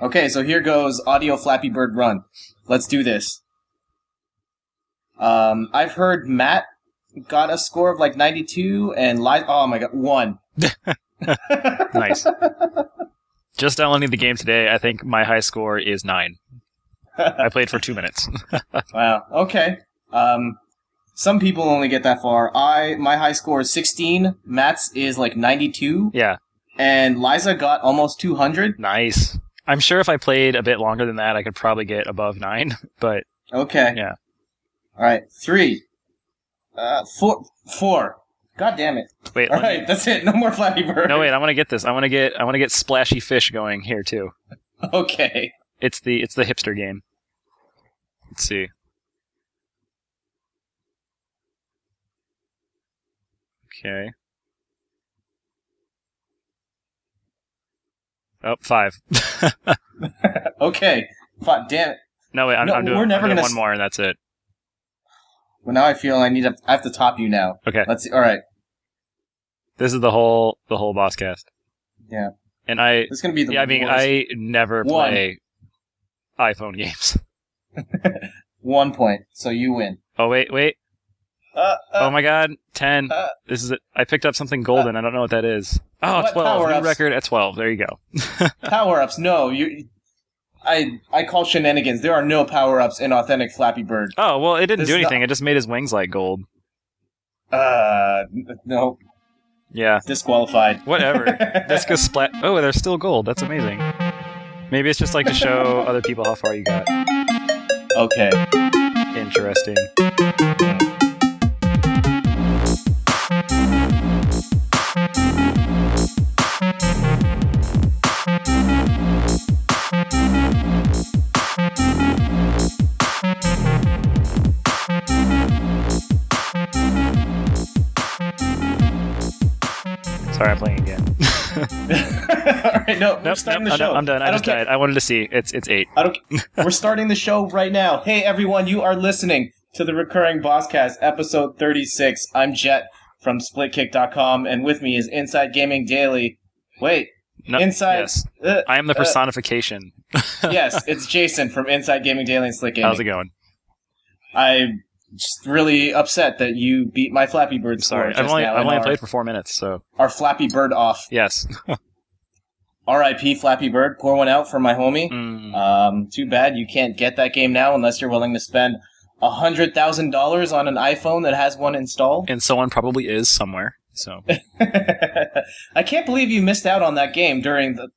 Okay, so here goes audio Flappy Bird run. Let's do this. I've heard Matt got a score of like 92, and oh my god, 1. Nice. Just downloading the game today, I think my high score is 9. I played for 2 minutes. Wow, okay. Some people only get that far. My high score is 16, Matt's is like 92. Yeah. And Liza got almost 200. Nice. I'm sure if I played a bit longer than that, I could probably get above 9, but... Okay. Yeah. Alright, 3. 4. God damn it. Wait. Alright, that's it. No more Flappy Bird. No, wait, I want to get this. I want to get Splashy Fish going here, too. Okay. It's the hipster game. Let's see. Okay. Oh, 5. Okay. Damn it. No, wait, I'm doing one more and that's it. Well, now I feel I have to top you now. Okay. Let's see. Alright. This is the whole Bosscast. Yeah. And it's gonna be the I mean, I never play iPhone games. 1 point, so you win. Oh, wait. Oh my god, 10. This is it. I picked up something golden. I don't know what that is. Oh, 12. New record at 12. There you go. Power-ups, no. I call shenanigans. There are no power-ups in authentic Flappy Bird. Oh, well, it didn't do anything. It just made his wings like gold. No. Yeah. Disqualified. Whatever. Disco splat. Oh, they're still gold. That's amazing. Maybe it's just like to show other people how far you got. Okay. Interesting. Sorry, I'm playing again. Alright, no, we're starting the show. I'm done. I just died. I wanted to see. It's 8. We're starting the show right now. Hey, everyone, you are listening to the recurring Bosscast, episode 36. I'm Jett from SplitKick.com, and with me is Inside Gaming Daily. Wait, Inside... Yes. I am the personification. Yes, it's Jason from Inside Gaming Daily and Slick Gaming. How's it going? I'm just really upset that you beat my Flappy Bird score. Sorry, I've only played for 4 minutes, so... Our Flappy Bird off. Yes. R.I.P. Flappy Bird. Pour one out for my homie. Too bad you can't get that game now unless you're willing to spend $100,000 on an iPhone that has one installed. And someone probably is somewhere, so... I can't believe you missed out on that game during the...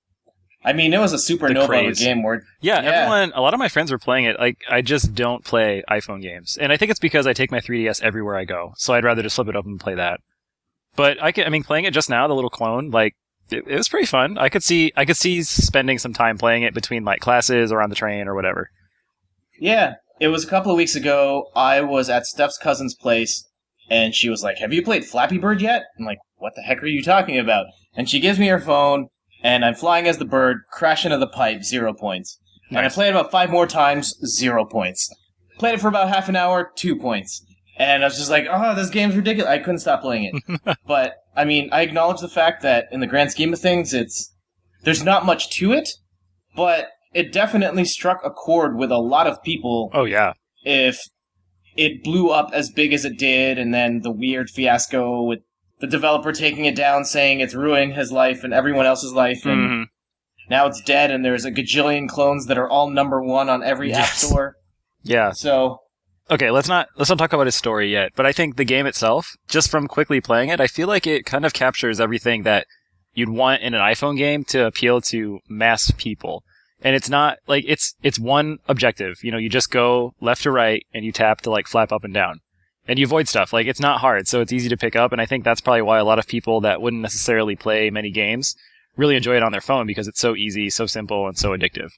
I mean, it was a supernova game where... Yeah, everyone... A lot of my friends were playing it. Like, I just don't play iPhone games. And I think it's because I take my 3DS everywhere I go, so I'd rather just flip it open and play that. But, playing it just now, the little clone, like... It was pretty fun. I could see spending some time playing it between like classes or on the train or whatever. Yeah, it was a couple of weeks ago. I was at Steph's cousin's place, and she was like, "Have you played Flappy Bird yet?" I'm like, "What the heck are you talking about?" And she gives me her phone, and I'm flying as the bird, crash into the pipe, 0 points. Nice. And I played it about 5 more times, 0 points. Played it for about half an hour, 2 points. And I was just like, oh, this game's ridiculous. I couldn't stop playing it. But, I mean, I acknowledge the fact that in the grand scheme of things, there's not much to it, but it definitely struck a chord with a lot of people. Oh, yeah. If it blew up as big as it did, and then the weird fiasco with the developer taking it down, saying it's ruining his life and everyone else's life, and now it's dead, and there's a gajillion clones that are all number 1 on every app store. Yeah. So... Okay, let's not talk about his story yet, but I think the game itself, just from quickly playing it, I feel like it kind of captures everything that you'd want in an iPhone game to appeal to mass people. And it's not, like, it's one objective. You know, you just go left to right, and you tap to, like, flap up and down. And you avoid stuff. Like, it's not hard, so it's easy to pick up, and I think that's probably why a lot of people that wouldn't necessarily play many games really enjoy it on their phone, because it's so easy, so simple, and so addictive.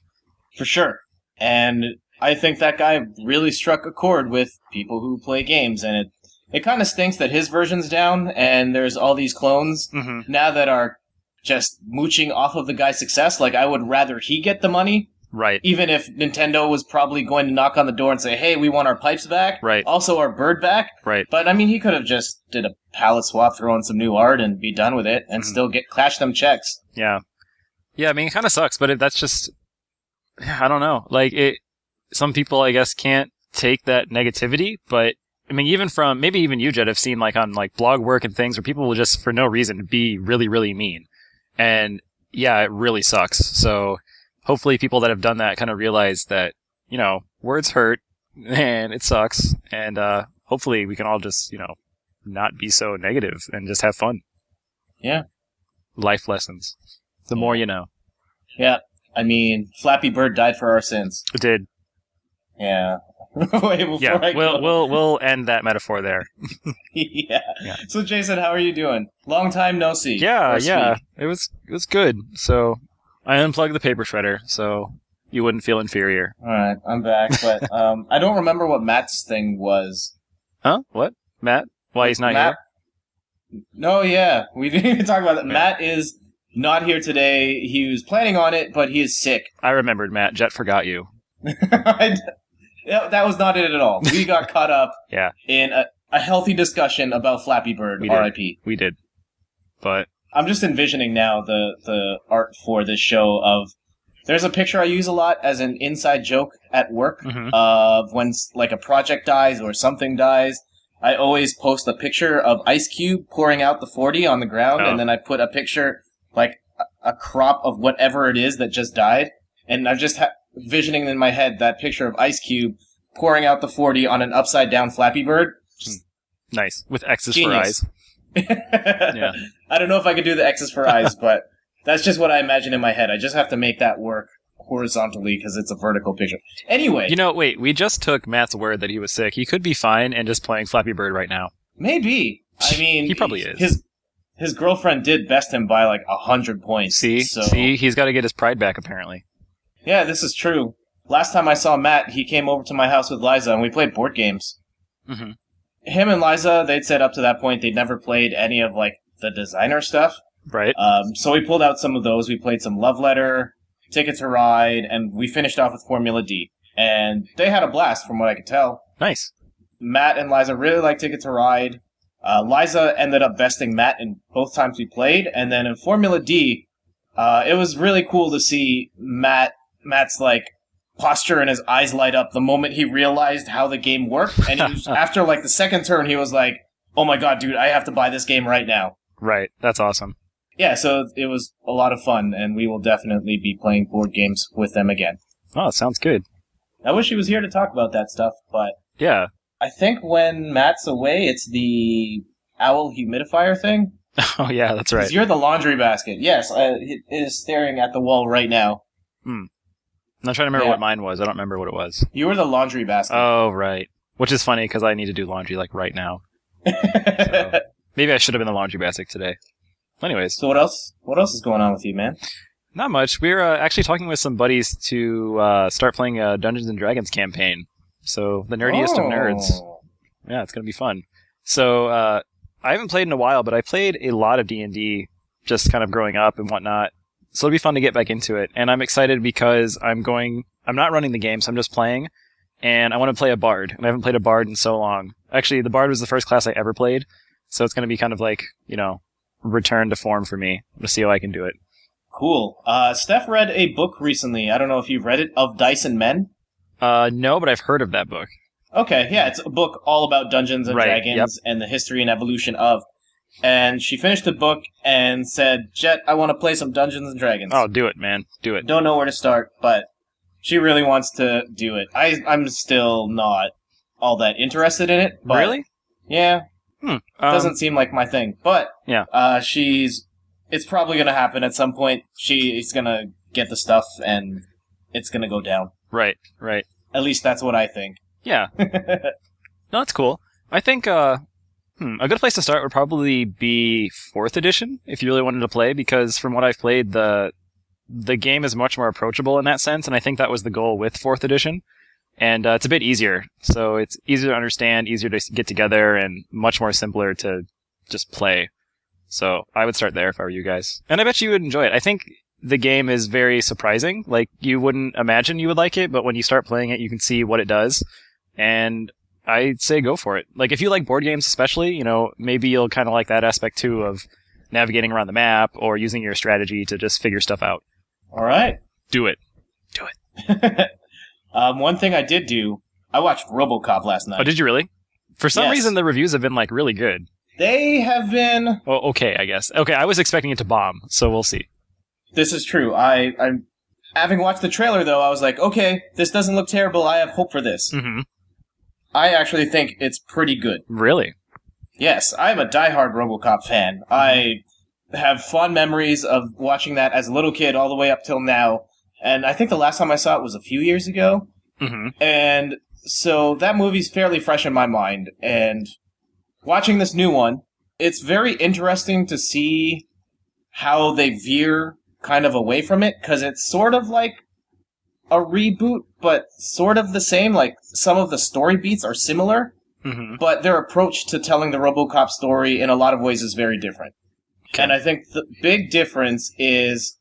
For sure. And... I think that guy really struck a chord with people who play games, and it kind of stinks that his version's down, and there's all these clones now that are just mooching off of the guy's success. Like, I would rather he get the money. Right. Even if Nintendo was probably going to knock on the door and say, hey, we want our pipes back. Right. Also our bird back. Right. But, I mean, he could have just did a palette swap, throw in some new art, and be done with it, and still cash them checks. Yeah. Yeah, I mean, it kind of sucks, but that's just... I don't know. Like some people, I guess, can't take that negativity, but I mean, even from maybe even you, Jed, have seen like on like blog work and things where people will just for no reason be really, really mean. And yeah, it really sucks. So hopefully people that have done that kind of realize that, words hurt and it sucks. And hopefully we can all just, not be so negative and just have fun. Yeah. Life lessons. The more you know. Yeah. I mean, Flappy Bird died for our sins. It did. Yeah. We'll end that metaphor there. Yeah. So, Jason, how are you doing? Long time no see. Yeah. It was good. So, I unplugged the paper shredder, so you wouldn't feel inferior. All right, I'm back, but I don't remember what Matt's thing was. Huh? What? Matt? Why he's not here? No, yeah. We didn't even talk about that. Yeah. Matt is not here today. He was planning on it, but he is sick. I remembered, Matt. Jet forgot you. That was not it at all. We got caught up in a healthy discussion about Flappy Bird, R.I.P. We did. But I'm just envisioning now the art for this show of... There's a picture I use a lot as an inside joke at work of when like a project dies or something dies. I always post a picture of Ice Cube pouring out the 40 on the ground, and then I put a picture, like a crop of whatever it is that just died, and I'm just visioning in my head that picture of Ice Cube pouring out the 40 on an upside-down Flappy Bird. Nice. With X's Genius. for eyes. Yeah. I don't know if I could do the X's for eyes, but that's just what I imagine in my head. I just have to make that work horizontally because it's a vertical picture. Anyway. Wait, we just took Matt's word that he was sick. He could be fine and just playing Flappy Bird right now. Maybe. I mean... he probably is. His girlfriend did best him by like 100 points. See, he's got to get his pride back, apparently. Yeah, this is true. Last time I saw Matt, he came over to my house with Liza, and we played board games. Mm-hmm. Him and Liza, they'd said up to that point they'd never played any of like the designer stuff. Right. So we pulled out some of those. We played some Love Letter, Ticket to Ride, and we finished off with Formula D. And they had a blast, from what I could tell. Nice. Matt and Liza really liked Ticket to Ride. Liza ended up besting Matt in both times we played. And then in Formula D, it was really cool to see Matt's like posture and his eyes light up the moment he realized how the game worked. And he was, after like the second turn, he was like, "Oh my god, dude, I have to buy this game right now." Right. That's awesome. Yeah, so it was a lot of fun, and we will definitely be playing board games with them again. Oh, sounds good. I wish he was here to talk about that stuff, but... Yeah. I think when Matt's away, it's the owl humidifier thing. Oh, yeah, that's right. 'Cause you're the laundry basket. Yes, it is staring at the wall right now. I'm not trying to remember what mine was. I don't remember what it was. You were the laundry basket. Oh, right. Which is funny, because I need to do laundry, like, right now. So, maybe I should have been the laundry basket today. Anyways. So what else is going on with you, man? Not much. We were actually talking with some buddies to start playing a Dungeons and Dragons campaign. So, the nerdiest of nerds. Yeah, it's going to be fun. So, I haven't played in a while, but I played a lot of D&D just kind of growing up and whatnot. So it'll be fun to get back into it. And I'm excited because I'm not running the game, so I'm just playing. And I want to play a bard. And I haven't played a bard in so long. Actually, the bard was the first class I ever played. So it's going to be kind of like, return to form for me. I'm going to see how I can do it. Cool. Steph read a book recently. I don't know if you've read it, of Dice and Men. No, but I've heard of that book. Okay, yeah, it's a book all about Dungeons and Dragons and the history and evolution of. And she finished the book and said, "Jet, I want to play some Dungeons and Dragons." Oh, do it, man. Do it. Don't know where to start, but she really wants to do it. I'm still not all that interested in it. But really? Yeah. It doesn't seem like my thing. But yeah, it's probably going to happen at some point. She's going to get the stuff and it's going to go down. Right. At least that's what I think. Yeah. No, that's cool. I think a good place to start would probably be 4th edition, if you really wanted to play, because from what I've played, the game is much more approachable in that sense, and I think that was the goal with 4th edition. And it's a bit easier, so it's easier to understand, easier to get together, and much more simpler to just play. So I would start there if I were you guys. And I bet you would enjoy it. I think the game is very surprising. Like, you wouldn't imagine you would like it, but when you start playing it, you can see what it does. And I'd say go for it. Like, if you like board games especially, maybe you'll kind of like that aspect too of navigating around the map or using your strategy to just figure stuff out. All right. Do it. One thing I did do, I watched RoboCop last night. Oh, did you really? For some Yes. reason, the reviews have been like really good. They have been... Well, okay, I guess. Okay, I was expecting it to bomb, so we'll see. This is true. I'm having watched the trailer, though, I was like, okay, this doesn't look terrible. I have hope for this. Mm-hmm. I actually think it's pretty good. Really? Yes, I'm a diehard RoboCop fan. I have fond memories of watching that as a little kid all the way up till now. And I think the last time I saw it was a few years ago. Mm-hmm. And so that movie's fairly fresh in my mind. And watching this new one, it's very interesting to see how they veer kind of away from it, because it's sort of like a reboot, but sort of the same. Like, some of the story beats are similar, but their approach to telling the RoboCop story in a lot of ways is very different. Okay. And I think the big difference is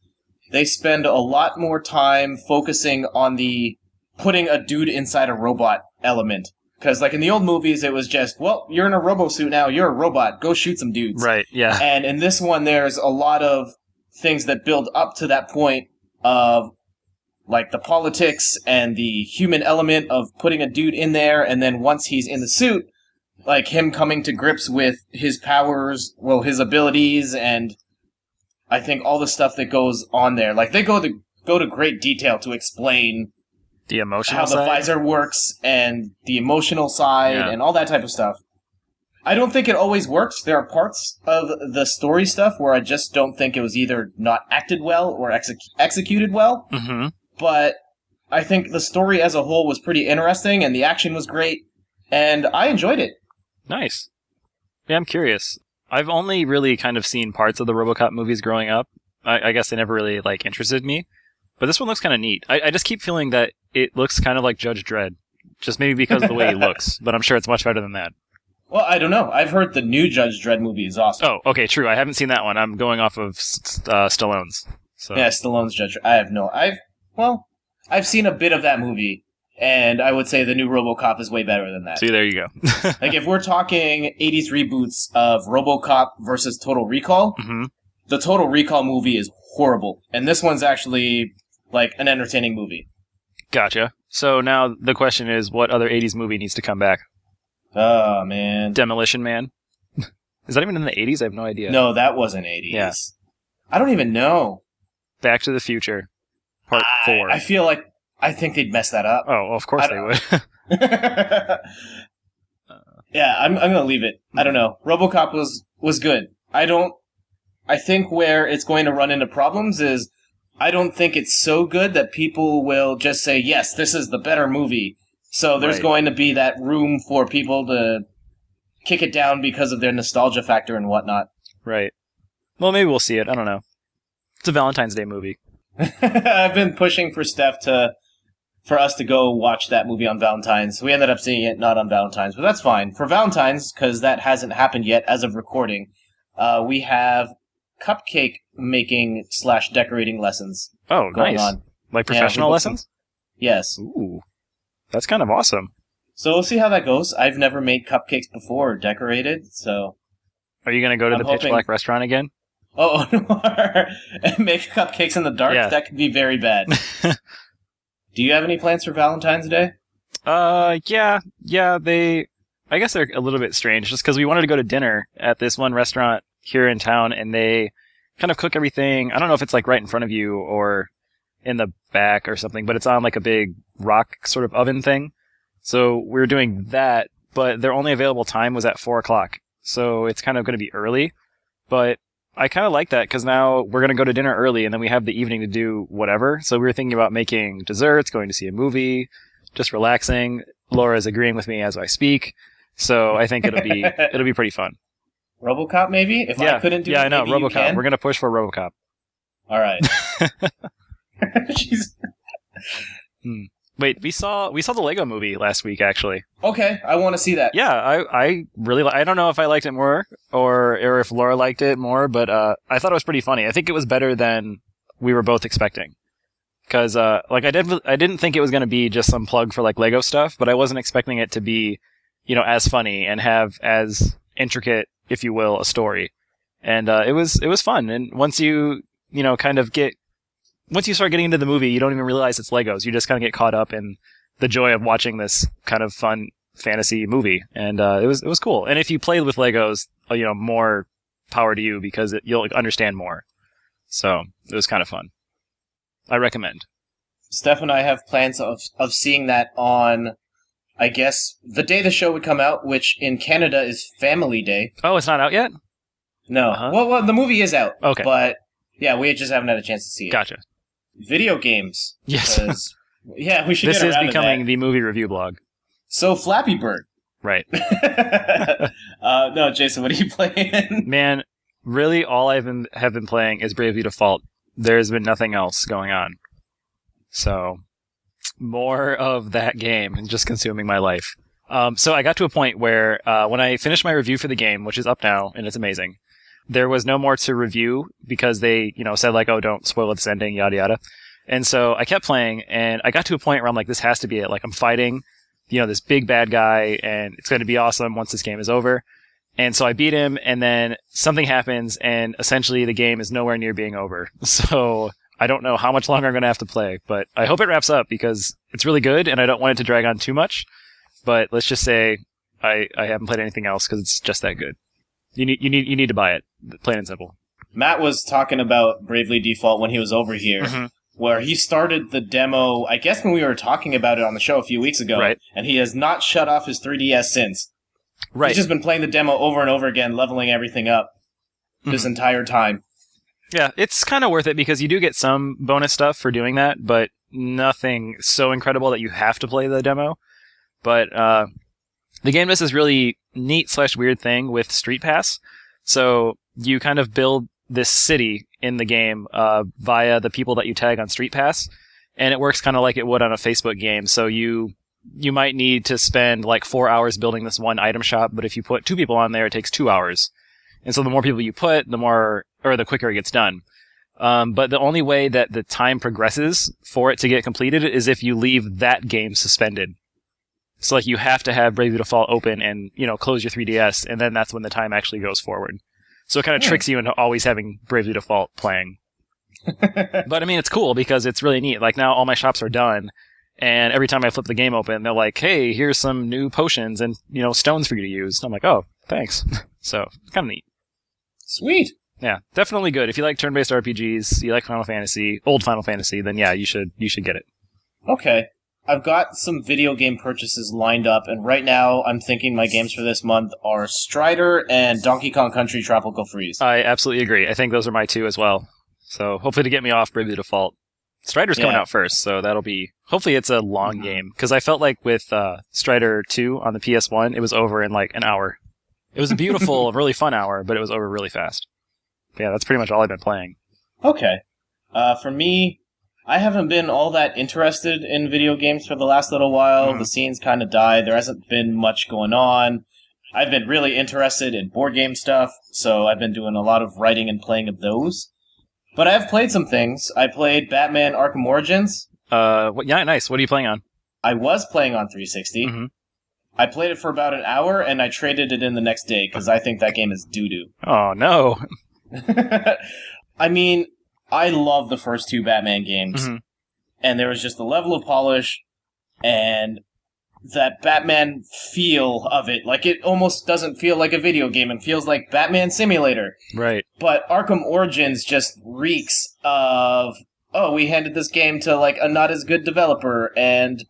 they spend a lot more time focusing on the putting a dude inside a robot element. Because, like, in the old movies, it was just, well, you're in a robo-suit now, you're a robot, go shoot some dudes. Right, yeah. And in this one, there's a lot of things that build up to that point of, like, the politics and the human element of putting a dude in there, and then once he's in the suit, like, him coming to grips with his powers, well, his abilities, and I think all the stuff that goes on there. Like, they go to great detail to explain The emotional how the side? visor works and the emotional side and all that type of stuff. I don't think it always works. There are parts of the story stuff where I just don't think it was either not acted well or executed well. Mm-hmm. But I think the story as a whole was pretty interesting, and the action was great, and I enjoyed it. Nice. Yeah, I'm curious. I've only really kind of seen parts of the RoboCop movies growing up. I guess they never really, like, interested me. But this one looks kind of neat. I just keep feeling that it looks kind of like Judge Dredd. Just maybe because of the way he looks, but I'm sure it's much better than that. Well, I don't know. I've heard the new Judge Dredd movie is awesome. Oh, okay, true. I haven't seen that one. I'm going off of Stallone's. So. Yeah, Stallone's Judge Dredd. I've seen a bit of that movie, and I would say the new RoboCop is way better than that. See, there you go. Like, if we're talking 80s reboots of RoboCop versus Total Recall, the Total Recall movie is horrible, and this one's actually, like, an entertaining movie. Gotcha. So now the question is, what other 80s movie needs to come back? Oh, man. Demolition Man? Is that even in the 80s? I have no idea. No, that wasn't 80s. Yeah. I don't even know. Back to the Future, Part 4. I think they'd mess that up. Oh, well, of course they would. Yeah, I'm going to leave it. I don't know. RoboCop was good. I think where it's going to run into problems is I don't think it's so good that people will just say, yes, this is the better movie. So there's going to be that room for people to kick it down because of their nostalgia factor and whatnot. Right. Well, maybe we'll see it. I don't know. It's a Valentine's Day movie. I've been pushing for Steph for us to go watch that movie on Valentine's. We ended up seeing it not on Valentine's, but that's fine. For Valentine's, because that hasn't happened yet as of recording, we have cupcake making / decorating lessons. Oh, going nice. on. Like professional lessons? Yes. Ooh. That's kind of awesome. So we'll see how that goes. I've never made cupcakes before or decorated, so... Are you going to go to the Pitch Black restaurant again? Oh, and make cupcakes in the dark? Yeah. That could be very bad. Do you have any plans for Valentine's Day? Yeah, I guess they're a little bit strange, just because we wanted to go to dinner at this one restaurant here in town, and they kind of cook everything. I don't know if it's like right in front of you or in the back or something, but it's on like a big rock sort of oven thing. So we were doing that, but their only available time was at 4:00. So it's kind of going to be early, but I kind of like that because now we're going to go to dinner early and then we have the evening to do whatever. So we were thinking about making desserts, going to see a movie, just relaxing. Laura's agreeing with me as I speak. So I think it'll be pretty fun. RoboCop, maybe? If I couldn't do it, I know. maybe RoboCop. you can? We're going to push for RoboCop. All right. Jeez. Wait, we saw the Lego movie last week, actually. Okay, I want to see that. Yeah, I really I don't know if I liked it more or if Laura liked it more, but I thought it was pretty funny. I think it was better than we were both expecting. Because like I didn't think it was going to be just some plug for like Lego stuff, but I wasn't expecting it to be, as funny and have as intricate, if you will, a story. And it was fun. And once you kind of get once you start getting into the movie, you don't even realize it's Legos. You just kind of get caught up in the joy of watching this kind of fun fantasy movie, and it was cool. And if you played with Legos, more power to you because you'll understand more. So it was kind of fun. I recommend. Steph and I have plans of seeing that on, I guess, the day the show would come out, which in Canada is Family Day. Oh, it's not out yet? No. Uh-huh. Well, the movie is out. Okay. But, yeah, we just haven't had a chance to see it. Gotcha. Video games. Yes. Yeah, we should This get around to that. This is becoming the movie review blog. So, Flappy Bird. Right. No, Jason, what are you playing? Man, really all I have been playing is Bravely Default. There's been nothing else going on. So, more of that game and just consuming my life. So I got to a point where when I finished my review for the game, which is up now, and it's amazing, there was no more to review because they, said like, oh, don't spoil this ending, yada yada. And so I kept playing, and I got to a point where I'm like, this has to be it. Like, I'm fighting, this big bad guy, and it's going to be awesome once this game is over. And so I beat him, and then something happens, and essentially the game is nowhere near being over. So I don't know how much longer I'm going to have to play, but I hope it wraps up because it's really good, and I don't want it to drag on too much. But let's just say I haven't played anything else because it's just that good. You need to buy it, plain and simple. Matt was talking about Bravely Default when he was over here, mm-hmm. where he started the demo, I guess when we were talking about it on the show a few weeks ago, right. And he has not shut off his 3DS since. Right. He's just been playing the demo over and over again, leveling everything up this entire time. Yeah, it's kind of worth it because you do get some bonus stuff for doing that, but nothing so incredible that you have to play the demo. But the game does this really neat/weird thing with Street Pass. So you kind of build this city in the game via the people that you tag on Street Pass, and it works kind of like it would on a Facebook game. So you might need to spend like 4 hours building this one item shop, but if you put 2 people on there, it takes 2 hours. And so the more people you put, the quicker it gets done. But the only way that the time progresses for it to get completed is if you leave that game suspended. So like you have to have Bravely Default open and, close your 3DS, and then that's when the time actually goes forward. So it kind of tricks you into always having Bravely Default playing. But I mean, it's cool because it's really neat. Like now all my shops are done, and every time I flip the game open, they're like, hey, here's some new potions and, stones for you to use. And I'm like, oh, thanks. So it's kind of neat. Sweet. Yeah, definitely good. If you like turn-based RPGs, you like old Final Fantasy, then yeah, you should get it. Okay. I've got some video game purchases lined up, and right now I'm thinking my games for this month are Strider and Donkey Kong Country Tropical Freeze. I absolutely agree. I think those are my 2 as well. So hopefully to get me off Bravely Default. Strider's coming out first, so that'll be... Hopefully it's a long game, because I felt like with Strider 2 on the PS1, it was over in like an hour. It was a beautiful, really fun hour, but it was over really fast. But yeah, that's pretty much all I've been playing. Okay. For me, I haven't been all that interested in video games for the last little while. The scene's kind of died. There hasn't been much going on. I've been really interested in board game stuff, so I've been doing a lot of writing and playing of those. But I have played some things. I played Batman Arkham Origins. Yeah, nice. What are you playing on? I was playing on 360. Mm-hmm. I played it for about an hour, and I traded it in the next day, because I think that game is doo-doo. Oh, no. I mean, I love the first 2 Batman games, and there was just the level of polish, and that Batman feel of it. Like, it almost doesn't feel like a video game. It feels like Batman Simulator. Right. But Arkham Origins just reeks of, oh, we handed this game to, like, a not-as-good developer, and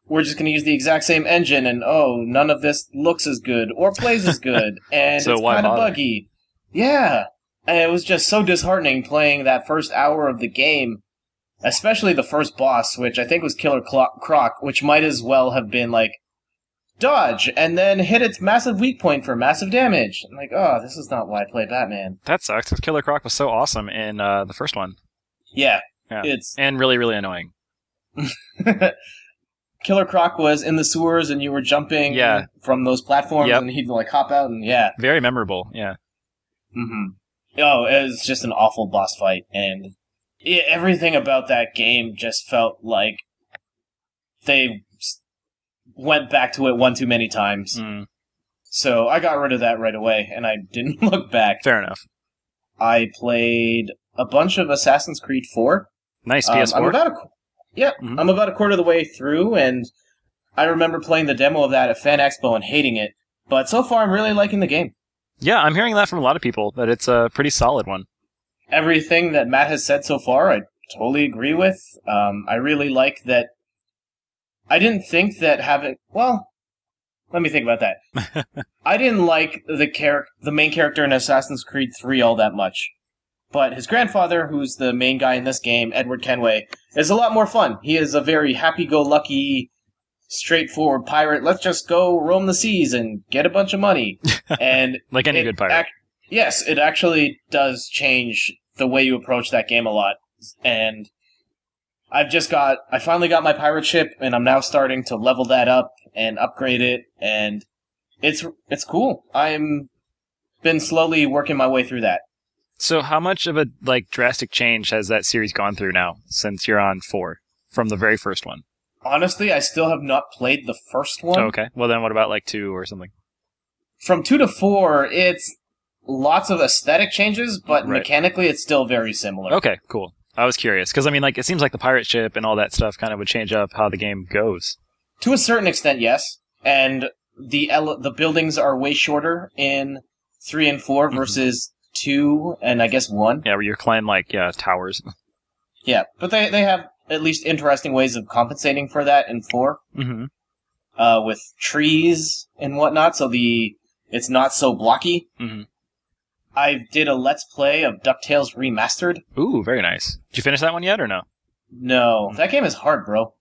we're just going to use the exact same engine, and, oh, none of this looks as good or plays as good, and so it's kind of buggy. Yeah. And it was just so disheartening playing that first hour of the game, especially the first boss, which I think was Killer Croc, which might as well have been like, dodge, and then hit its massive weak point for massive damage. I'm like, oh, this is not why I play Batman. That sucks, because Killer Croc was so awesome in the first one. Yeah. And really, really annoying. Killer Croc was in the sewers, and you were jumping from those platforms, and he'd like hop out, and Very memorable, yeah. Mm-hmm. Oh, it was just an awful boss fight, and everything about that game just felt like they went back to it one too many times. So I got rid of that right away, and I didn't look back. Fair enough. I played a bunch of Assassin's Creed 4. Nice, PS4? I'm about a quarter of the way through, and I remember playing the demo of that at Fan Expo and hating it. But so far, I'm really liking the game. Yeah, I'm hearing that from a lot of people, that it's a pretty solid one. Everything that Matt has said so far, I totally agree with. I really like that. I didn't think that having... Well, let me think about that. I didn't like the main character in Assassin's Creed 3 all that much. But his grandfather, who's the main guy in this game, Edward Kenway, is a lot more fun. He is a very happy-go-lucky, straightforward pirate. Let's just go roam the seas and get a bunch of money. And like any good pirate. Yes, it actually does change the way you approach that game a lot. And I finally got my pirate ship, and I'm now starting to level that up and upgrade it, and it's cool. I'm been slowly working my way through that. So how much of a drastic change has that series gone through now since you're on 4 from the very first one? Honestly, I still have not played the first one. Oh, okay. Well, then what about 2 or something? From 2 to 4, it's lots of aesthetic changes, but mechanically it's still very similar. Okay, cool. I was curious, because it seems like the pirate ship and all that stuff kind of would change up how the game goes. To a certain extent, yes. And the buildings are way shorter in 3 and 4 versus 2 and I guess 1. Yeah, where you're climbing towers. Yeah, but they have at least interesting ways of compensating for that in 4. Mm-hmm. With trees and whatnot, so it's not so blocky. Mm-hmm. I did a Let's Play of DuckTales Remastered. Ooh, very nice. Did you finish that one yet, or no? No. That game is hard, bro.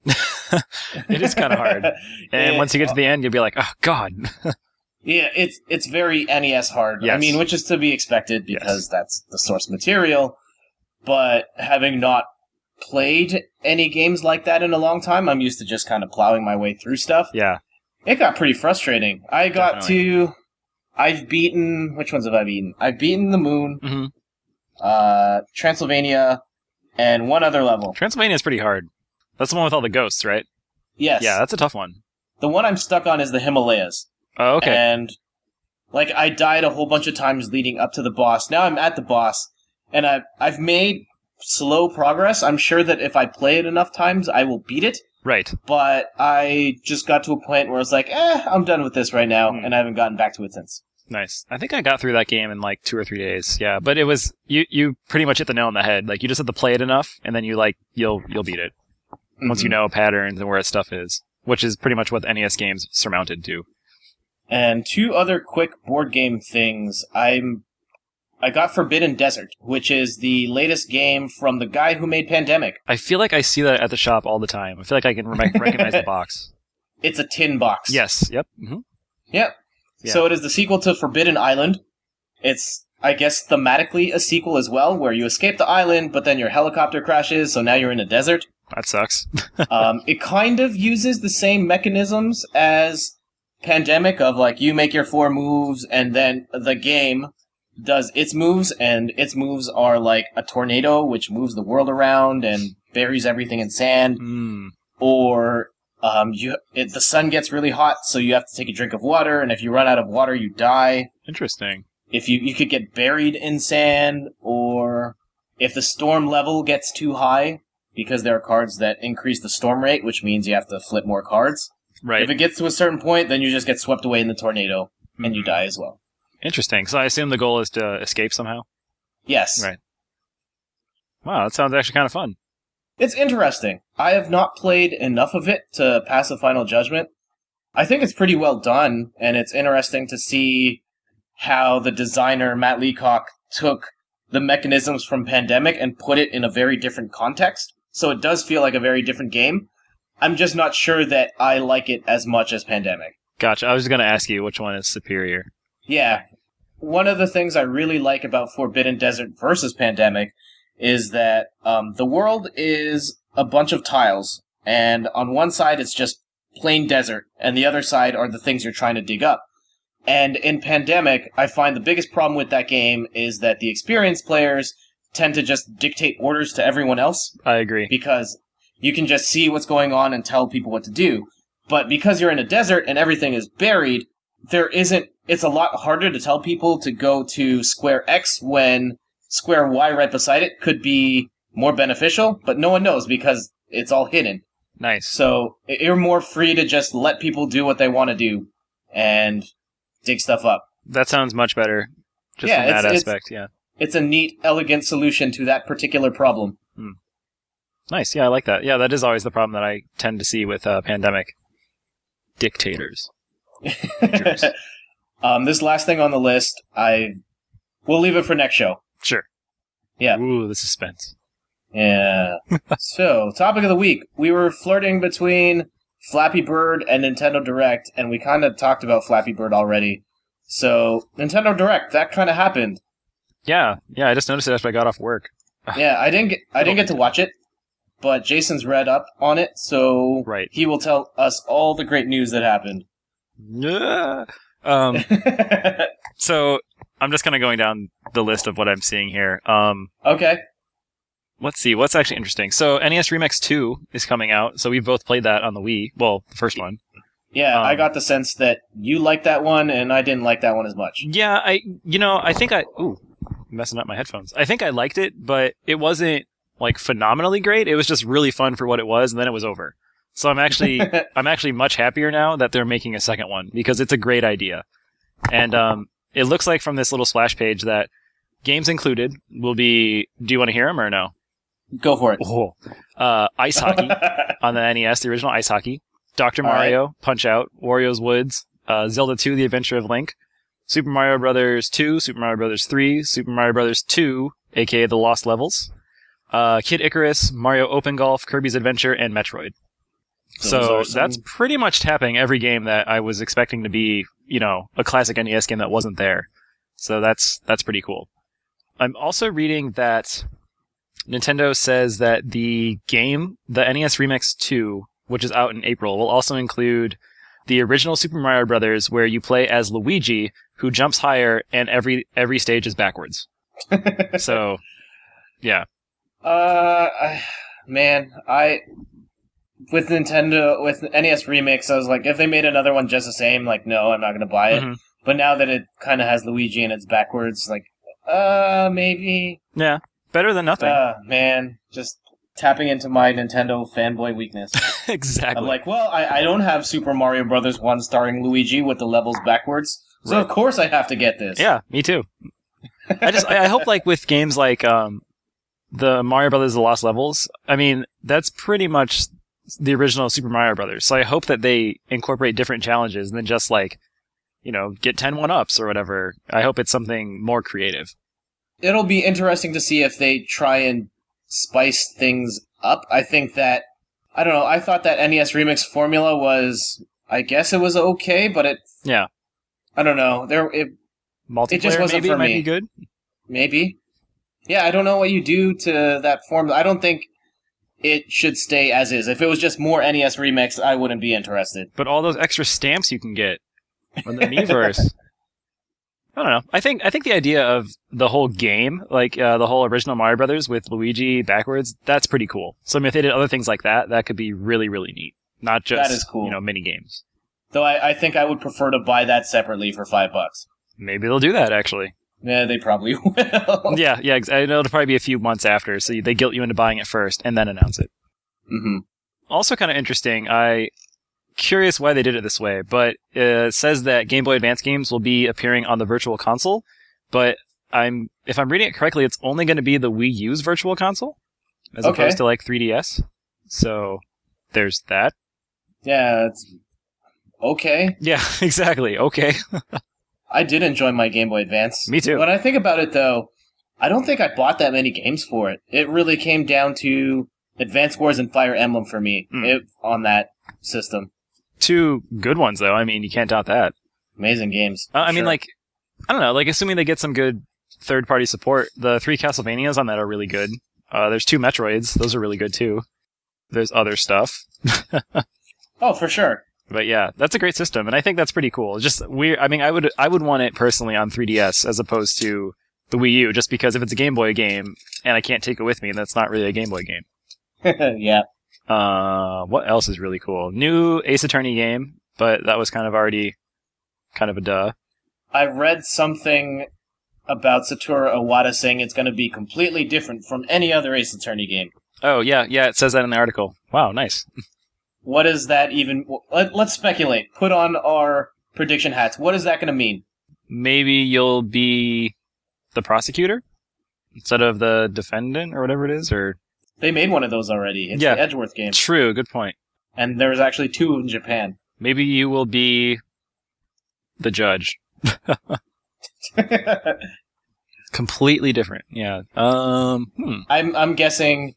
It is kind of hard. And once you get to the end, you'll be like, oh, God. Yeah, it's very NES hard. Yes. I mean, which is to be expected because that's the source material. But having not played any games like that in a long time, I'm used to just kind of plowing my way through stuff. Yeah. It got pretty frustrating. I've beaten... Which ones have I beaten? I've beaten the Moon, Transylvania, and one other level. Transylvania is pretty hard. That's the one with all the ghosts, right? Yes. Yeah, that's a tough one. The one I'm stuck on is the Himalayas. Oh, okay. And, I died a whole bunch of times leading up to the boss. Now I'm at the boss, and I've made slow progress. I'm sure that if I play it enough times, I will beat it. Right. But I just got to a point where I was like, I'm done with this right now, and I haven't gotten back to it since. Nice. I think I got through that game in 2 or 3 days. Yeah, but it was you pretty much hit the nail on the head. You just have to play it enough, and then you'll beat it once you know patterns and where its stuff is, which is pretty much what the NES games surmounted to. And 2 other quick board game things. I got Forbidden Desert, which is the latest game from the guy who made Pandemic. I feel like I see that at the shop all the time. I feel like I can recognize the box. It's a tin box. Yes. Yep. Mm-hmm. Yep. Yeah. So it is the sequel to Forbidden Island. It's, I guess, thematically a sequel as well, where you escape the island, but then your helicopter crashes, so now you're in a desert. That sucks. It kind of uses the same mechanisms as Pandemic of, you make your 4 moves, and then the game does its moves, and its moves are like a tornado, which moves the world around and buries everything in sand. Or the sun gets really hot, so you have to take a drink of water, and if you run out of water, you die. Interesting. If you could get buried in sand, or if the storm level gets too high, because there are cards that increase the storm rate, which means you have to flip more cards. Right. If it gets to a certain point, then you just get swept away in the tornado, and you die as well. Interesting. So I assume the goal is to escape somehow? Yes. Right. Wow, that sounds actually kind of fun. It's interesting. I have not played enough of it to pass a final judgment. I think it's pretty well done, and it's interesting to see how the designer, Matt Leacock, took the mechanisms from Pandemic and put it in a very different context. So it does feel like a very different game. I'm just not sure that I like it as much as Pandemic. Gotcha. I was going to ask you which one is superior. Yeah. One of the things I really like about Forbidden Desert versus Pandemic is that the world is a bunch of tiles, and on one side it's just plain desert, and the other side are the things you're trying to dig up. And in Pandemic, I find the biggest problem with that game is that the experienced players tend to just dictate orders to everyone else. I agree. Because you can just see what's going on and tell people what to do. But because you're in a desert and everything is buried, it's a lot harder to tell people to go to square X when square Y right beside it could be more beneficial, but no one knows because it's all hidden. Nice. So you're more free to just let people do what they want to do and dig stuff up. That sounds much better. Just from that aspect, yeah. It's a neat, elegant solution to that particular problem. Nice, yeah, I like that. Yeah, that is always the problem that I tend to see with pandemic dictators. This last thing on the list, we'll leave it for next show. Sure. Yeah. Ooh, the suspense. Yeah. So, topic of the week. We were flirting between Flappy Bird and Nintendo Direct, and we kind of talked about Flappy Bird already. So, Nintendo Direct, that kind of happened. Yeah, I just noticed it after I got off work. Yeah, I didn't get to watch it, but Jason's read up on it, so he will tell us all the great news that happened. Yeah. So I'm just kind of going down the list of what I'm seeing here. Okay. Let's see what's actually interesting. So NES Remix 2 is coming out. So we've both played that on the Wii. Well, the first one. Yeah, I got the sense that you liked that one, and I didn't like that one as much. Yeah, I think messing up my headphones. I think I liked it, but it wasn't like phenomenally great. It was just really fun for what it was, and then it was over. So I'm actually much happier now that they're making a second one because it's a great idea. And it looks like from this little splash page that games included will be. Do you want to hear them or no? Go for it. Oh, Ice Hockey on the NES, the original Ice Hockey. Dr. Mario, Punch Out, Wario's Woods, Zelda 2, The Adventure of Link, Super Mario Bros. 2, Super Mario Bros. 3, Super Mario Bros. 2, aka The Lost Levels, Kid Icarus, Mario Open Golf, Kirby's Adventure, and Metroid. So that's pretty much tapping every game that I was expecting to be, a classic NES game that wasn't there. So that's pretty cool. I'm also reading that Nintendo says that the game, the NES Remix 2, which is out in April, will also include the original Super Mario Brothers, where you play as Luigi, who jumps higher, and every stage is backwards. So, yeah. With Nintendo, with NES Remix, I was like, if they made another one just the same, like, no, I'm not going to buy it. Mm-hmm. But now that it kind of has Luigi and it's backwards, like, maybe. Yeah, better than nothing. Man, just tapping into my Nintendo fanboy weakness. Exactly. I'm like, well, I don't have Super Mario Bros. 1 starring Luigi with the levels backwards, so of course I have to get this. Yeah, me too. I hope, like, with games like the Mario Brothers The Lost Levels, I mean, that's pretty much the original Super Mario Brothers, so I hope that they incorporate different challenges than just, like, get 10 1-ups or whatever. I hope it's something more creative. It'll be interesting to see if they try and spice things up. I think that, I don't know, I thought that NES Remix formula was, I guess it was okay, but yeah. I don't know. Multiplayer it just wasn't maybe for might me. Be good? Maybe. Yeah, I don't know what you do to that formula. I don't think it should stay as is. If it was just more NES Remix, I wouldn't be interested. But all those extra stamps you can get on the Miiverse. I don't know. I think the idea of the whole game, like the whole original Mario Brothers with Luigi backwards, that's pretty cool. So I mean, if they did other things like that, that could be really, really neat. Not just, that is cool. Mini games. Though I think I would prefer to buy that separately for $5. Maybe they'll do that, actually. Yeah, they probably will. Yeah. I know it'll probably be a few months after, so they guilt you into buying it first and then announce it. Mm-hmm. Also kind of interesting, curious why they did it this way, but it says that Game Boy Advance games will be appearing on the Virtual Console, but if I'm reading it correctly, it's only going to be the Wii U's Virtual Console, as opposed to, like, 3DS. So, there's that. Yeah, it's okay. Yeah, exactly. Okay. I did enjoy my Game Boy Advance. Me too. When I think about it, though, I don't think I bought that many games for it. It really came down to Advance Wars and Fire Emblem for me on that system. 2 good ones, though. I mean, you can't doubt that. Amazing games. I mean, like, I don't know, like, assuming they get some good third-party support, the 3 Castlevanias on that are really good. There's 2 Metroids. Those are really good, too. There's other stuff. Oh, for sure. But yeah, that's a great system, and I think that's pretty cool. Just weird. I mean, I would want it personally on 3DS as opposed to the Wii U, just because if it's a Game Boy game and I can't take it with me, that's not really a Game Boy game. Yeah. What else is really cool? New Ace Attorney game, but that was kind of already kind of a duh. I read something about Satoru Iwata saying it's going to be completely different from any other Ace Attorney game. Oh, yeah, it says that in the article. Wow, nice. What is that even... Let's speculate. Put on our prediction hats. What is that going to mean? Maybe you'll be the prosecutor instead of the defendant or whatever it is, or... They made one of those already. It's the Edgeworth game. True, good point. And there's actually 2 in Japan. Maybe you will be the judge. Completely different, yeah. I'm guessing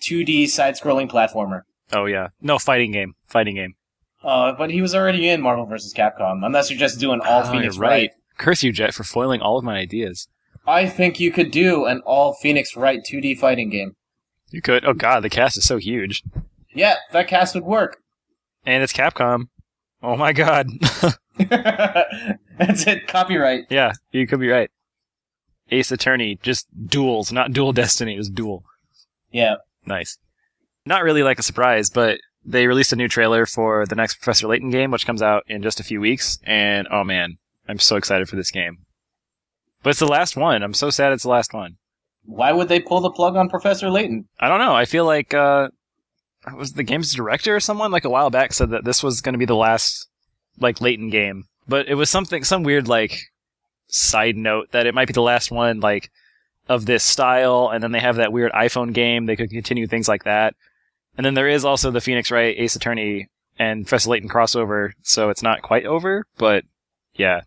2D side-scrolling platformer. Oh, yeah. No, fighting game. But he was already in Marvel vs. Capcom, unless you're just doing all Phoenix Wright. Curse you, Jet, for foiling all of my ideas. I think you could do an all Phoenix Wright 2D fighting game. You could. Oh, God, the cast is so huge. Yeah, that cast would work. And it's Capcom. Oh, my God. That's it. Copyright. Yeah, you could be right. Ace Attorney, just duels, not Dual Destiny, just duel. Yeah. Nice. Not really like a surprise, but they released a new trailer for the next Professor Layton game, which comes out in just a few weeks, and oh man, I'm so excited for this game. But it's the last one. I'm so sad it's the last one. Why would they pull the plug on Professor Layton? I don't know. I feel like, was the game's director or someone, like a while back, said that this was going to be the last, like, Layton game. But it was some weird, like, side note that it might be the last one, like, of this style, and then they have that weird iPhone game. They could continue things like that. And then there is also the Phoenix Wright, Ace Attorney, and Professor Layton crossover, so it's not quite over, but yeah.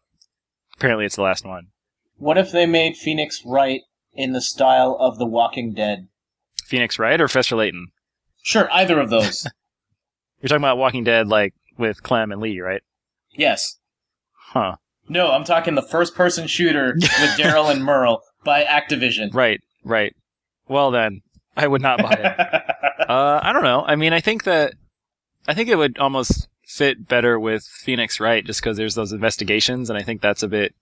Apparently it's the last one. What if they made Phoenix Wright in the style of The Walking Dead? Phoenix Wright or Professor Layton? Sure, either of those. You're talking about Walking Dead, like, with Clem and Lee, right? Yes. Huh. No, I'm talking the first-person shooter with Daryl and Merle by Activision. Right. Well then, I would not buy it. I don't know. I mean, I think it would almost fit better with Phoenix Wright just because there's those investigations, and I think that's a bit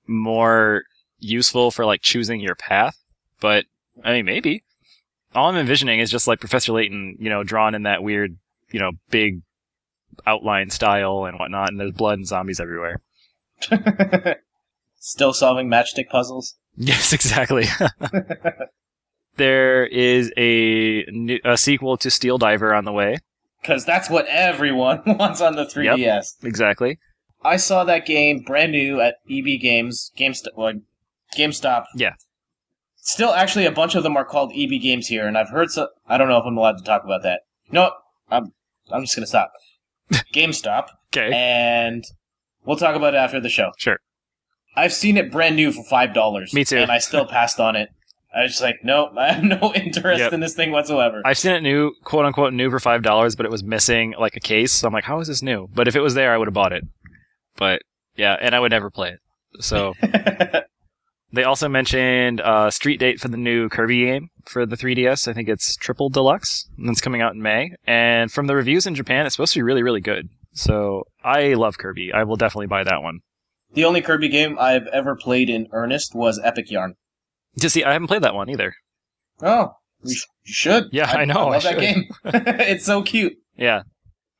more useful for, like, choosing your path. But, I mean, maybe. All I'm envisioning is just, like, Professor Layton, drawn in that weird, big outline style and whatnot, and there's blood and zombies everywhere. Still solving matchstick puzzles? Yes, exactly. There is a sequel to Steel Diver on the way. Because that's what everyone wants on the 3DS. Yep, exactly. I saw that game brand new at EB Games, GameStop. Yeah. Still, actually, a bunch of them are called EB Games here, and I've heard I don't know if I'm allowed to talk about that. No, I'm just going to stop. GameStop. Okay. And we'll talk about it after the show. Sure. I've seen it brand new for $5. Me too. And I still passed on it. I was just like, nope, I have no interest in this thing whatsoever. I've seen it new, quote-unquote new for $5, but it was missing, like, a case, so I'm like, how is this new? But if it was there, I would have bought it. But, yeah, and I would never play it. So, they also mentioned a street date for the new Kirby game for the 3DS. I think it's Triple Deluxe, and it's coming out in May. And from the reviews in Japan, it's supposed to be really, really good. So, I love Kirby. I will definitely buy that one. The only Kirby game I've ever played in earnest was Epic Yarn. To see, I haven't played that one either. Oh, you should. Yeah, I know. I love that game. It's so cute. Yeah,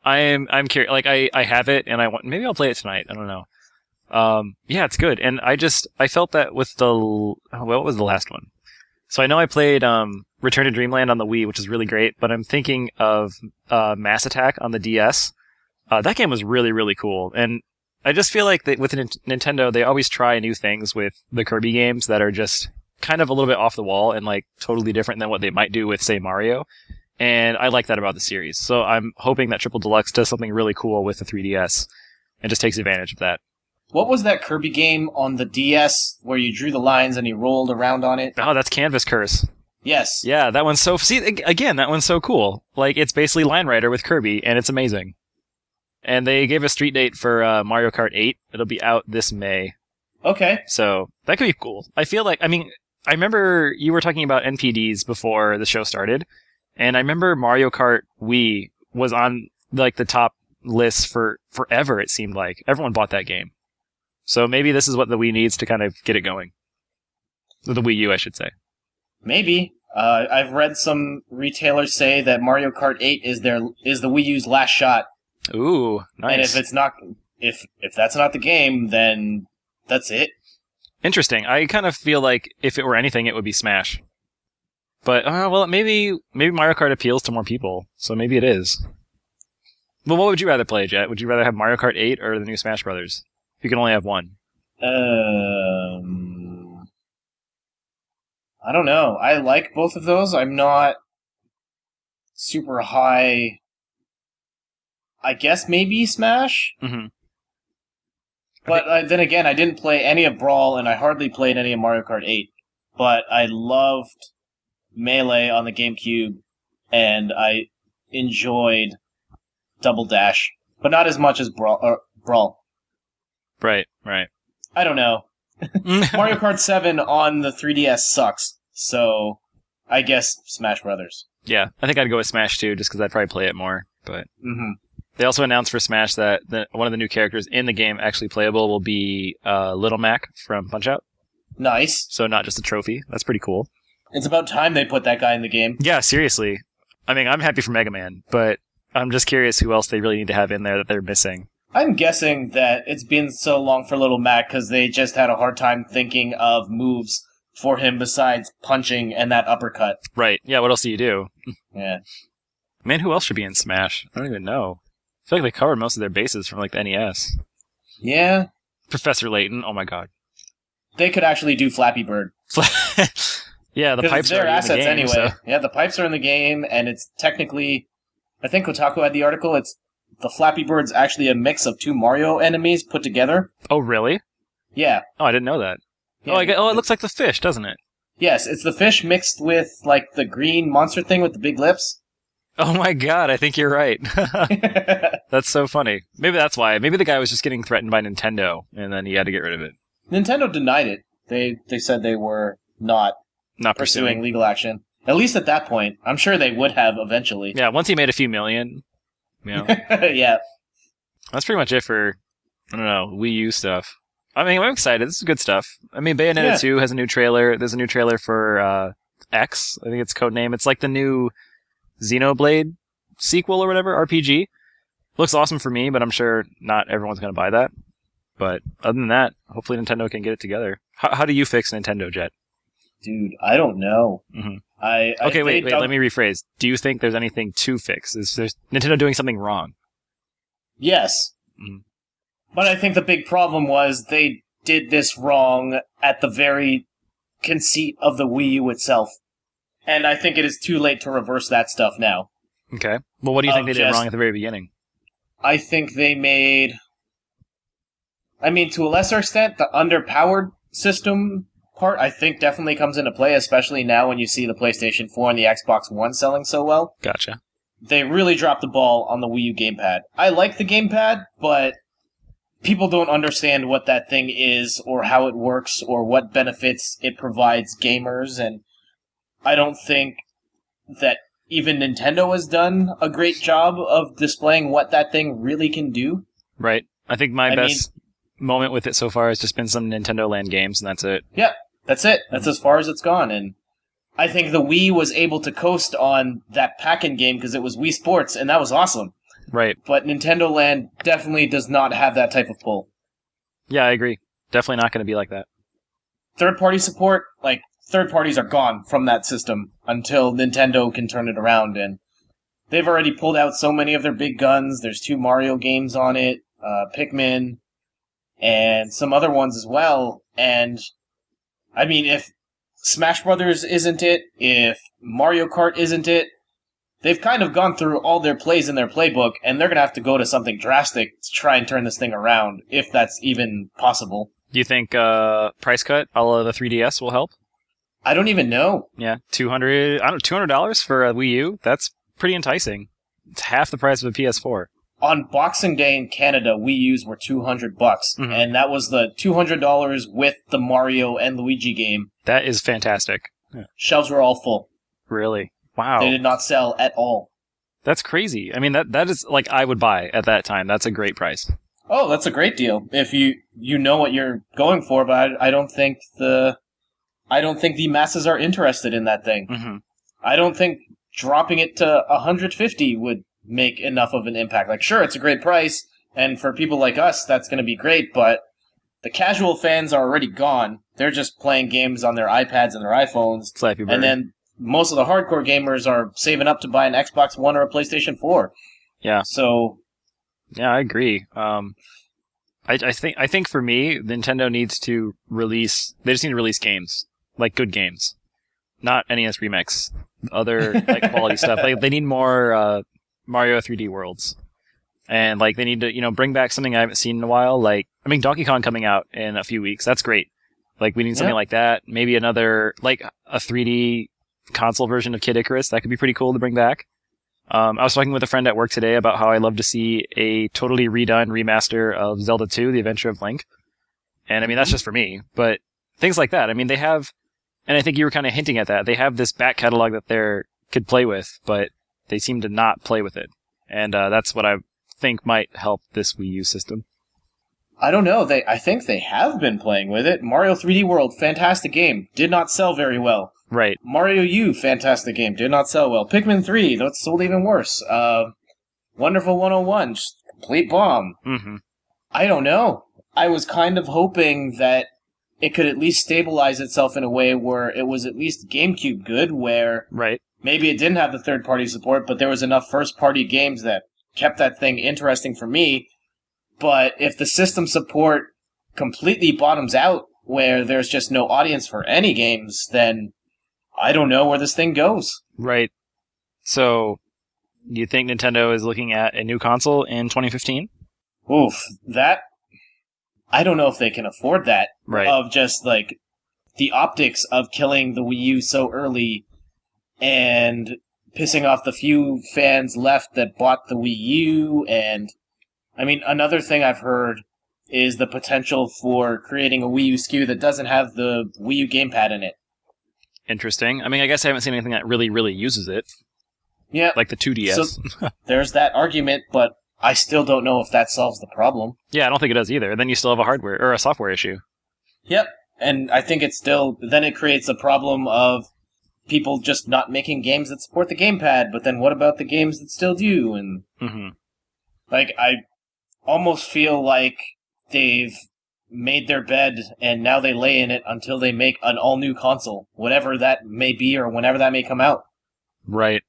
I'm curious. Like, I have it, and maybe I'll play it tonight. I don't know. Yeah, it's good, and I felt that with what was the last one? So I know I played Return to Dreamland on the Wii, which is really great, but I'm thinking of Mass Attack on the DS. That game was really, really cool, and I just feel like that with Nintendo, they always try new things with the Kirby games that are just kind of a little bit off the wall and, like, totally different than what they might do with, say, Mario. And I like that about the series. So I'm hoping that Triple Deluxe does something really cool with the 3DS and just takes advantage of that. What was that Kirby game on the DS where you drew the lines and you rolled around on it? Oh, that's Canvas Curse. Yes. Yeah, that one's that one's so cool. Like, it's basically Line Rider with Kirby, and it's amazing. And they gave a street date for Mario Kart 8. It'll be out this May. Okay. So, that could be cool. I feel like, I remember you were talking about NPDs before the show started, and I remember Mario Kart Wii was on, like, the top list for forever, it seemed like. Everyone bought that game. So maybe this is what the Wii needs to kind of get it going. The Wii U, I should say. Maybe. I've read some retailers say that Mario Kart 8 is the Wii U's last shot. Ooh, nice. And if it's not, if that's not the game, then that's it. Interesting. I kind of feel like if it were anything, it would be Smash. But, well, maybe Mario Kart appeals to more people, so maybe it is. Well, what would you rather play, Jet? Would you rather have Mario Kart 8 or the new Smash Brothers? If you can only have one. I don't know. I like both of those. I'm not super high. I guess maybe Smash? Mm-hmm. But then again, I didn't play any of Brawl, and I hardly played any of Mario Kart 8. But I loved Melee on the GameCube, and I enjoyed Double Dash, but not as much as Brawl. Right. I don't know. Mario Kart 7 on the 3DS sucks, so I guess Smash Brothers. Yeah, I think I'd go with Smash too, just because I'd probably play it more. But Mm-hmm. they also announced for Smash that one of the new characters in the game actually playable will be Little Mac from Punch-Out. Nice. So not just a trophy. That's pretty cool. It's about time they put that guy in the game. Yeah, seriously. I mean, I'm happy for Mega Man, but I'm just curious who else they really need to have in there that they're missing. I'm guessing that it's been so long for Little Mac because they just had a hard time thinking of moves for him besides punching and that uppercut. Right. Yeah, what else do you do? Yeah. Man, who else should be in Smash? I don't even know. I feel like they covered most of their bases from, like, the NES. Yeah. Professor Layton, oh my god. They could actually do Flappy Bird. Yeah, the pipes their are assets in the game, anyway. so. Yeah, the pipes are in the game, and it's technically, I think Kotaku had the article, it's the Flappy Bird's actually a mix of two Mario enemies put together. Oh, really? Yeah. Oh, I didn't know that. Yeah. It looks like the fish, doesn't it? Yes, it's the fish mixed with, like, the green monster thing with the big lips. Oh my god, I think you're right. That's so funny. Maybe that's why. Maybe the guy was just getting threatened by Nintendo, and then he had to get rid of it. Nintendo denied it. They said they were not pursuing legal action. At least at that point. I'm sure they would have eventually. Yeah, once he made a few million, you know. Yeah. That's pretty much it for, I don't know, Wii U stuff. I mean, I'm excited. This is good stuff. I mean, Bayonetta 2 has a new trailer. There's a new trailer for X. I think it's codename. It's like the new Xenoblade sequel or whatever, RPG. Looks awesome for me, but I'm sure not everyone's going to buy that. But other than that, hopefully Nintendo can get it together. How do you fix Nintendo, Jet? Dude, I don't know. Mm-hmm. Okay, wait, let me rephrase. Do you think there's anything to fix? Is there Nintendo doing something wrong? Yes. Mm-hmm. But I think the big problem was they did this wrong at the very conceit of the Wii U itself. And I think it is too late to reverse that stuff now. Okay. Well, what do you think they did wrong at the very beginning? I think they made... I mean, to a lesser extent, the underpowered system part, I think, definitely comes into play, especially now when you see the PlayStation 4 and the Xbox One selling so well. Gotcha. They really dropped the ball on the Wii U gamepad. I like the gamepad, but people don't understand what that thing is, or how it works, or what benefits it provides gamers, and I don't think that even Nintendo has done a great job of displaying what that thing really can do. Right. I think my best moment with it so far has just been some Nintendo Land games, and that's it. Yeah, that's it. That's as far as it's gone, and I think the Wii was able to coast on that Pac-In game because it was Wii Sports, and that was awesome. Right. But Nintendo Land definitely does not have that type of pull. Yeah, I agree. Definitely not going to be like that. Third-party support, like, third parties are gone from that system until Nintendo can turn it around, and they've already pulled out so many of their big guns. There's 2 Mario games on it, Pikmin, and some other ones as well. And, I mean, if Smash Brothers isn't it, if Mario Kart isn't it, they've kind of gone through all their plays in their playbook, and they're going to have to go to something drastic to try and turn this thing around, if that's even possible. Do you think price cut a la the 3DS will help? I don't even know. Yeah, $200 for a Wii U? That's pretty enticing. It's half the price of a PS4. On Boxing Day in Canada, Wii U's were $200, and that was the $200 with the Mario and Luigi game. That is fantastic. Yeah. Shelves were all full. Really? Wow. They did not sell at all. That's crazy. I mean, that is, like, I would buy at that time. That's a great price. Oh, that's a great deal. If you know what you're going for, but I don't think the masses are interested in that thing. Mm-hmm. I don't think dropping it to $150 would make enough of an impact. Like, sure, it's a great price, and for people like us, that's going to be great, but the casual fans are already gone, they're just playing games on their iPads and their iPhones. Flappy Bird. And then most of the hardcore gamers are saving up to buy an Xbox One or a PlayStation 4. Yeah. So... Yeah, I agree. I think for me, Nintendo needs to release... They just need to release games. Like, good games. Not NES Remix. Other, like, quality stuff. Like, they need more, Mario 3D Worlds. And, like, they need to, bring back something I haven't seen in a while. Like, Donkey Kong coming out in a few weeks. That's great. Like, we need something like that. Maybe another, like, a 3D console version of Kid Icarus. That could be pretty cool to bring back. I was talking with a friend at work today about how I love to see a totally redone remaster of Zelda 2, The Adventure of Link. And, that's just for me. But things like that. They have, and I think you were kind of hinting at that, they have this back catalog that they could play with, but they seem to not play with it. And that's what I think might help this Wii U system. I don't know. I think they have been playing with it. Mario 3D World, fantastic game. Did not sell very well. Right. Mario U, fantastic game. Did not sell well. Pikmin 3, that sold even worse. Wonderful 101, just complete bomb. Mm-hmm. I don't know. I was kind of hoping that it could at least stabilize itself in a way where it was at least GameCube good, where maybe it didn't have the third-party support, but there was enough first-party games that kept that thing interesting for me. But if the system support completely bottoms out, where there's just no audience for any games, then I don't know where this thing goes. Right. So, do you think Nintendo is looking at a new console in 2015? Oof, that... I don't know if they can afford that. Right. Of just, like, the optics of killing the Wii U so early and pissing off the few fans left that bought the Wii U. And, another thing I've heard is the potential for creating a Wii U SKU that doesn't have the Wii U gamepad in it. Interesting. I guess I haven't seen anything that really, really uses it. Yeah. Like the 2DS. So there's that argument, but I still don't know if that solves the problem. Yeah, I don't think it does either. Then you still have a hardware or a software issue. Yep. And I think then it creates a problem of people just not making games that support the gamepad, but then what about the games that still do? And I almost feel like they've made their bed and now they lay in it until they make an all-new console, whatever that may be or whenever that may come out. Right.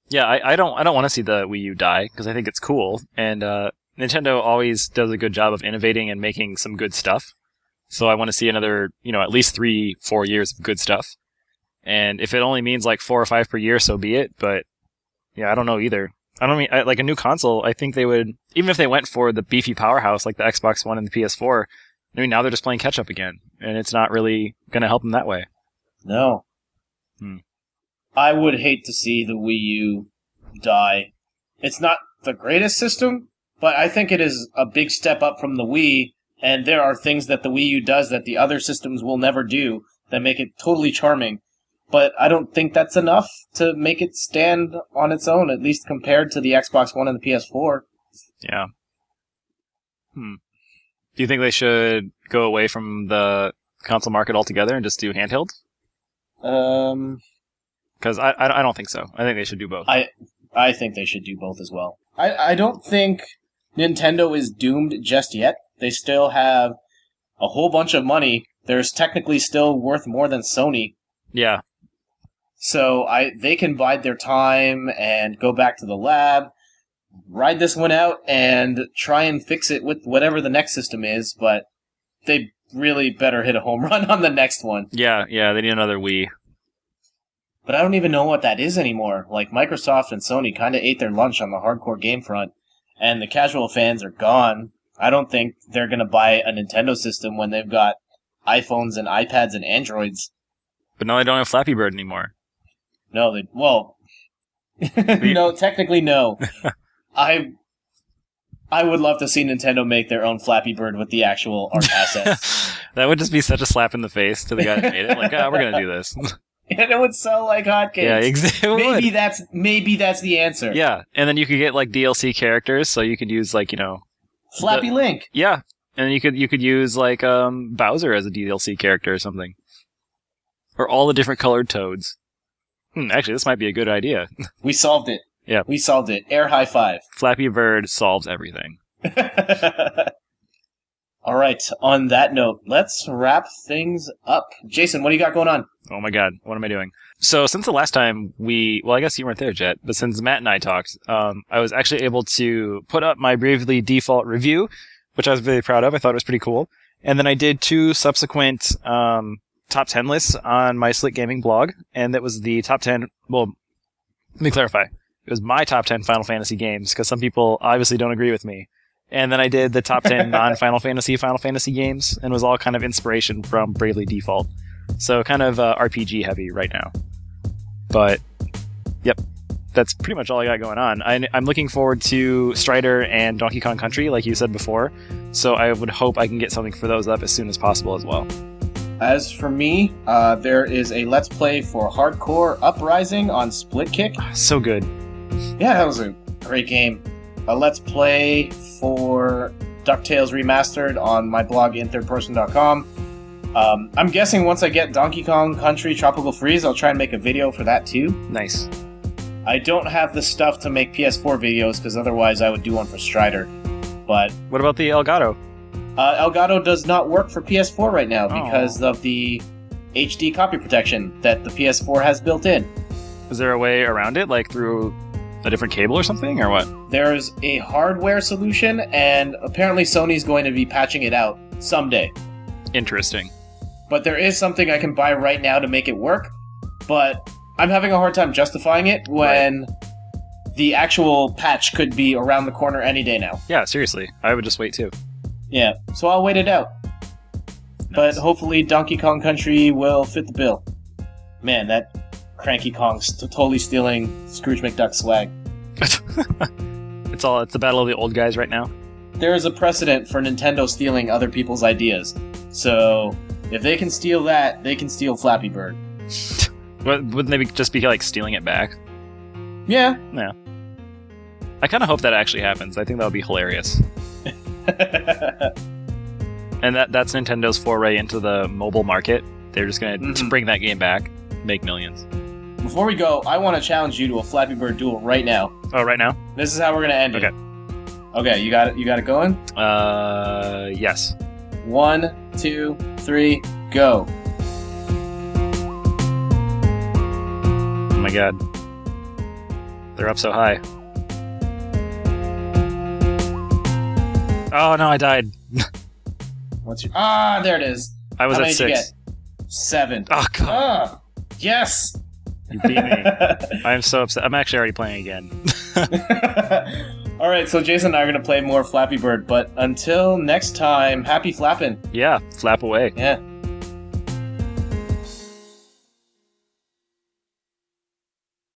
Yeah, I don't want to see the Wii U die because I think it's cool, and Nintendo always does a good job of innovating and making some good stuff. So I want to see another, at least 3-4 years of good stuff. And if it only means like 4 or 5 per year, so be it. But yeah, I don't know either. Like a new console. I think they would, even if they went for the beefy powerhouse like the Xbox One and the PS4. Now they're just playing catch up again, and it's not really going to help them that way. No. I would hate to see the Wii U die. It's not the greatest system, but I think it is a big step up from the Wii, and there are things that the Wii U does that the other systems will never do that make it totally charming. But I don't think that's enough to make it stand on its own, at least compared to the Xbox One and the PS4. Yeah. Do you think they should go away from the console market altogether and just do handheld? Because I don't think so. I think they should do both. I think they should do both as well. I don't think Nintendo is doomed just yet. They still have a whole bunch of money. They're technically still worth more than Sony. Yeah. So they can bide their time and go back to the lab, ride this one out, and try and fix it with whatever the next system is, but they really better hit a home run on the next one. Yeah, they need another Wii. But I don't even know what that is anymore. Like, Microsoft and Sony kind of ate their lunch on the hardcore game front, and the casual fans are gone. I don't think they're going to buy a Nintendo system when they've got iPhones and iPads and Androids. But no, they don't have Flappy Bird anymore. No, no, technically no. I would love to see Nintendo make their own Flappy Bird with the actual art assets. That would just be such a slap in the face to the guy that made it. Like, we're going to do this. And it would sell like hotcakes. Yeah, exactly. Maybe that's the answer. Yeah, and then you could get like DLC characters, so you could use like Flappy Link. Yeah, and you could use like Bowser as a DLC character or something, or all the different colored Toads. Actually, this might be a good idea. We solved it. Yeah, we solved it. Air high five. Flappy Bird solves everything. All right, on that note, let's wrap things up. Jason, what do you got going on? Oh my god, what am I doing? So since the last time I guess you weren't there, Jet, but since Matt and I talked, I was actually able to put up my Bravely Default review, which I was really proud of. I thought it was pretty cool. And then I did 2 subsequent top 10 lists on my Slick Gaming blog, and that was the top 10, well, let me clarify. It was my top 10 Final Fantasy games, because some people obviously don't agree with me. And then I did the top 10 non-Final Fantasy games, and it was all kind of inspiration from Bravely Default. So kind of RPG heavy right now. But, yep, that's pretty much all I got going on. I'm looking forward to Strider and Donkey Kong Country, like you said before. So I would hope I can get something for those up as soon as possible as well. As for me, there is a Let's Play for Hardcore Uprising on Splitkick. So good. Yeah, that was a great game. A Let's Play for DuckTales Remastered on my blog inthirdperson.com. I'm guessing once I get Donkey Kong Country Tropical Freeze, I'll try and make a video for that too. Nice. I don't have the stuff to make PS4 videos, because otherwise I would do one for Strider. But what about the Elgato? Elgato does not work for PS4 right now because of the HD copy protection that the PS4 has built in. Is there a way around it, like through a different cable or something, or what? There's a hardware solution, and apparently Sony's going to be patching it out someday. Interesting. But there is something I can buy right now to make it work, but I'm having a hard time justifying it when the actual patch could be around the corner any day now. Yeah, seriously. I would just wait too. Yeah, so I'll wait it out. Nice. But hopefully Donkey Kong Country will fit the bill. Man, that Cranky Kong's totally stealing Scrooge McDuck swag. It's the battle of the old guys right now. There is a precedent for Nintendo stealing other people's ideas. So, if they can steal that, they can steal Flappy Bird. Wouldn't they just be like stealing it back? Yeah. Yeah. I kind of hope that actually happens. I think that would be hilarious. And that's Nintendo's foray into the mobile market. They're just going to bring that game back, make millions. Before we go, I want to challenge you to a Flappy Bird duel right now. Oh, right now? This is how we're going to end it. Okay, you got it. You got it going? Yes. 1, 2, 3, go. Oh my god. They're up so high. Oh no, I died. What's your... Ah, there it is. I was How at many 6. did you get? 7. Oh god. Ah, yes! You beat me. I'm so upset. I'm actually already playing again. Alright, so Jason and I are going to play more Flappy Bird, but until next time, happy flapping. Yeah, flap away. Yeah.